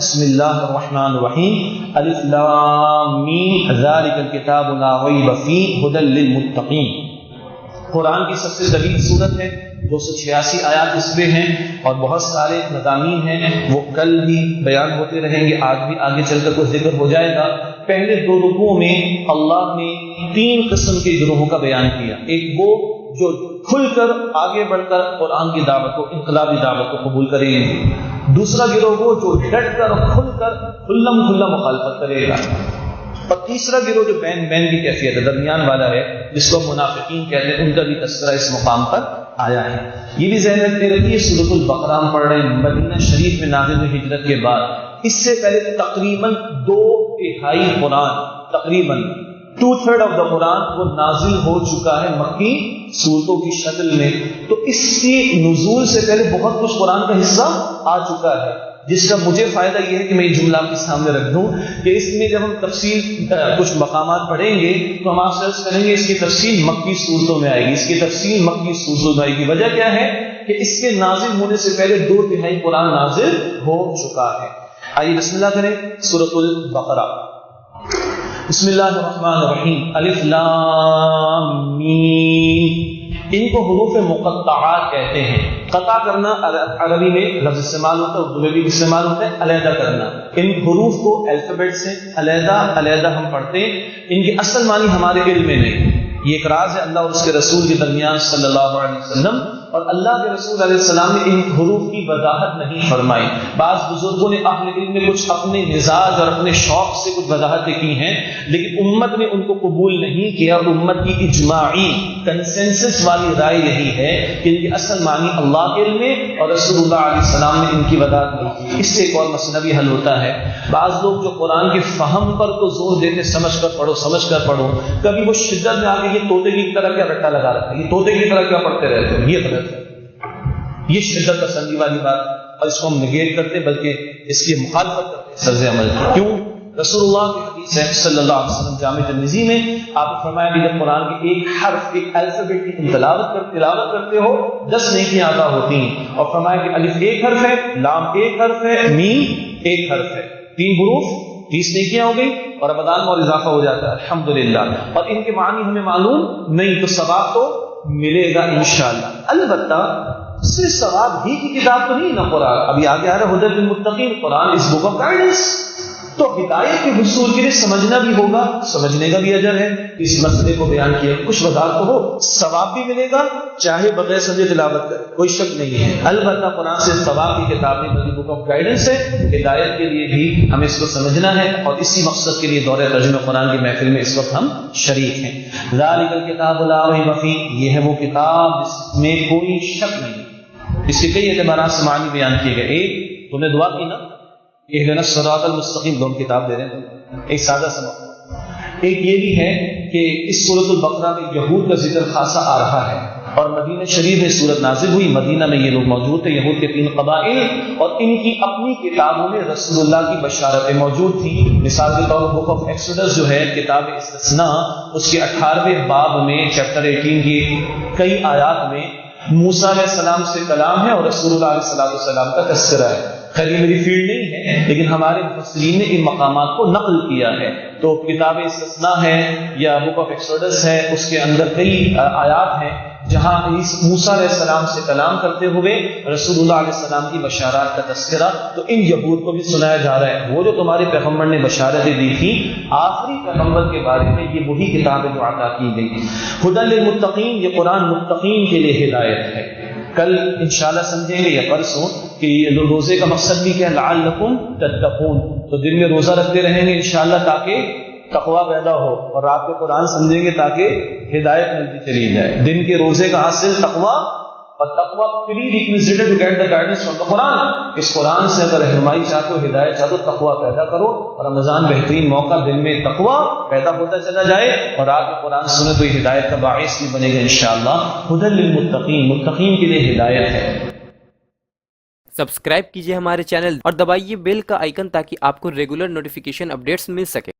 بسم اللہ الرحمن الرحیم الف لام میم ذالک الکتاب لا ریب فیہ ھدی للمتقین۔ قرآن کی سب سے طویل سورت ہے، 286 آیات اس میں ہیں اور بہت سارے مضامین ہیں، وہ کل بھی بیان ہوتے رہیں گے، آج بھی آگے چل کر کچھ ذکر ہو جائے گا۔ پہلے 2 رکوعوں میں اللہ نے 3 قسم کے گروہوں کا بیان کیا، ایک وہ جو کھل کر آگے بڑھ کر قرآن کی دعوت کو، انقلابی دعوت کو قبول کریں گے، دوسرا گروہ وہ جو ڈٹ کر کھل کر کھلا مخالفت کرے گا، اور تیسرا گروہ جو بین کی کیفیت ہے، درمیان والا ہے، جس کو منافقین کہتے ہیں، ان کا بھی تذکرہ اس مقام پر آیا ہے۔ یہ بھی ذہن رکھتے رہیے سورۃ البقرہ ہم پڑھ رہے ہیں، مدینہ شریف میں نازل ہوئی ہجرت کے بعد۔ اس سے پہلے تقریباً 2/3 قرآن، تقریباً 2/3 آف دا قرآن وہ نازل ہو چکا ہے مکی سورتوں کی شکل میں۔ تو اس کی نزول سے پہلے بہت کچھ قرآن کا حصہ آ چکا ہے، جس کا مجھے فائدہ یہ ہے کہ میں یہ جملہ آپ کے سامنے رکھ دوں کہ اس میں جب ہم تفصیل کچھ مقامات پڑھیں گے تو ہم آپ سے عرض کریں گے اس کی تفصیل مکی صورتوں میں آئے گی، اس کی تفصیل مکی صورتوں میں آئے گی۔ وجہ کیا ہے کہ اس کے نازل ہونے سے پہلے 2/3 قرآن نازل ہو چکا ہے۔ آئیے بسم اللہ کریں، سورۃ البقرہ۔ بسم اللہ الرحمن الرحیم الف لام میم۔ ان کو حروف مقطعات کہتے ہیں۔ قطع کرنا عربی میں لفظ استعمال ہوتا ہے، اردو میں بھی استعمال ہوتا ہے، علیحدہ کرنا۔ ان حروف کو الفابیٹ سے علیحدہ ہم پڑھتے ہیں، ان کی اصل معنی ہمارے علم میں نہیں۔ یہ ایک راز ہے اللہ اور اس کے رسول کے درمیان صلی اللہ علیہ وسلم، اور اللہ کے رسول علیہ السلام نے ان حروف کی وضاحت نہیں فرمائی۔ بعض بزرگوں نے اہل علم میں کچھ اپنے مزاج اور اپنے شوق سے کچھ وضاحتیں کی ہیں، لیکن امت نے ان کو قبول نہیں کیا۔ امت کی اجماعی کنسنسس والی رائے یہی ہے کہ ان کی اصل معنی اللہ کے علم میں اور رسول اللہ علیہ السلام نے ان کی وضاحت نہیں کی۔ اس سے ایک اور مسئلہ بھی حل ہوتا ہے۔ بعض لوگ جو قرآن کے فہم پر تو زور دیتے سمجھ کر پڑھو، کبھی وہ شدت میں آگے یہ طوطے کی طرح کیا رٹا لگا رکھا ہے، یہ طوطے کی طرح کیا پڑھتے رہتے ہیں، یہ غلط ہے، یہ شدت پسندی والی بات، اور اس کو ہم نگیٹ کرتے بلکہ اس کی مخالفت کرتے سرز عمل کی۔ کیوں؟ رسول اللہ کی حدیث ہے صلی اللہ علیہ وسلم، جامع ترمذی میں آپ نے فرمایا کہ جب قرآن کے ایک حرف، ایک الفابیٹ کی تلاوت کرتے ہو 10 نیکیاں عطا ہوتی ہیں، اور فرمایا کہ الف ایک حرف ہے، لام ایک حرف ہے، میم ایک حرف ہے، 3 حروف 30 نیکیاں ہو گئی، اور رمضان میں اور اضافہ ہو جاتا ہے الحمدللہ۔ اور ان کے معنی ہمیں معلوم نہیں، تو ثواب تو ملے گا انشاءاللہ۔ البتہ صرف ثواب ہی کی کتاب تو نہیں نا قرآن، ابھی آگے آ رہا ہے ھدی للمتقین، قرآن از بک آف گائیڈنس، تو ہدایت کے حصول کے لیے سمجھنا بھی ہوگا، سمجھنے کا بھی اجر ہے۔ اس مسئلے کو بیان کیا، کچھ وضاحت تو ہو، ثواب بھی ملے گا چاہے بغیر سمجھے تلاوت کرے، کوئی شک نہیں ہے۔ البتہ قرآن سے ثواب کی کتاب نہیں بلکہ بک آف گائیڈنس ہے، ہدایت کے لیے بھی ہمیں اس کو سمجھنا ہے، اور اسی مقصد کے لیے دورہ ترجمہ قرآن کی محفل میں اس وقت ہم شریک ہیں۔ ذالک الکتاب لا ریب فیہ، یہ ہے وہ کتاب جس میں کوئی شک نہیں۔ اس کے کئی اعتبارات سے معنی بیان کیے گئے۔ ایک، تم نے دعا کی نا اہدنا الصراط المستقیم، دونوں کتاب دے رہے ہیں، ایک سادہ سا مقصد۔ ایک یہ بھی ہے کہ اس سورۃ البقرہ میں یہود کا ذکر خاصا آ رہا ہے، اور مدینہ شریف میں سورت نازل ہوئی، مدینہ میں یہ لوگ موجود تھے، یہود کے 3 قبائل، اور ان کی اپنی کتابوں میں رسول اللہ کی بشارتیں موجود تھیں۔ مثال کے طور پر بک آف ایکسوڈس جو ہے کتاب استثناء، اس کے 18ویں باب میں چیپٹر 18 کی کئی آیات میں موسیٰ علیہ السلام سے کلام ہے اور رسول اللہ علیہ السلام کا تذکرہ ہے۔ خیر یہ میری فیلڈ نہیں ہے، لیکن ہمارے مفسرین نے ان مقامات کو نقل کیا ہے۔ تو کتاب استثناء ہے یا بک آف ایکسوڈس ہے، اس کے اندر کئی آیات ہیں جہاں موسیٰ علیہ السلام سے کلام کرتے ہوئے رسول اللہ علیہ السلام کی بشارات کا تذکرہ، تو ان یہود کو بھی سنایا جا رہا ہے، وہ جو تمہارے پیغمبر نے بشارتیں دی تھی آخری پیغمبر کے بارے میں، یہ وہی کتاب ہے جو عطا کی گئی۔ ھدی للمتقین، یہ قرآن متقین کے لیے ہدایت ہے۔ کل انشاءاللہ سمجھیں گے یا پرسوں کہ روزے کا مقصد بھی کیا ہے، لعلکم تتقون، تو دن میں روزہ رکھتے رہیں گے انشاءاللہ تاکہ تقویٰ پیدا ہو، اور رات کو قرآن سمجھیں گے تاکہ ہدایت ملتی چلی جائے۔ دن کے روزے کا حاصل تقویٰ، اور تقویٰ prerequisite to get the guidance from the قرآن۔ اس قرآن سے اگر رہنمائی چاہتے ہو، ہدایت چاہتے ہو، تقویٰ پیدا کرو، اور رمضان بہترین موقع، دن میں تقویٰ پیدا ہوتا چلا جائے اور رات میں قرآن سنے تو یہ ہدایت کا باعث بھی بنے گا انشاءاللہ۔ ھدی للمتقین، متقین کے لیے ہدایت ہے۔ سبسکرائب کیجئے ہمارے چینل اور دبائیے بیل کا آئیکن تاکہ آپ کو ریگولر نوٹیفیکیشن اپڈیٹس مل سکے۔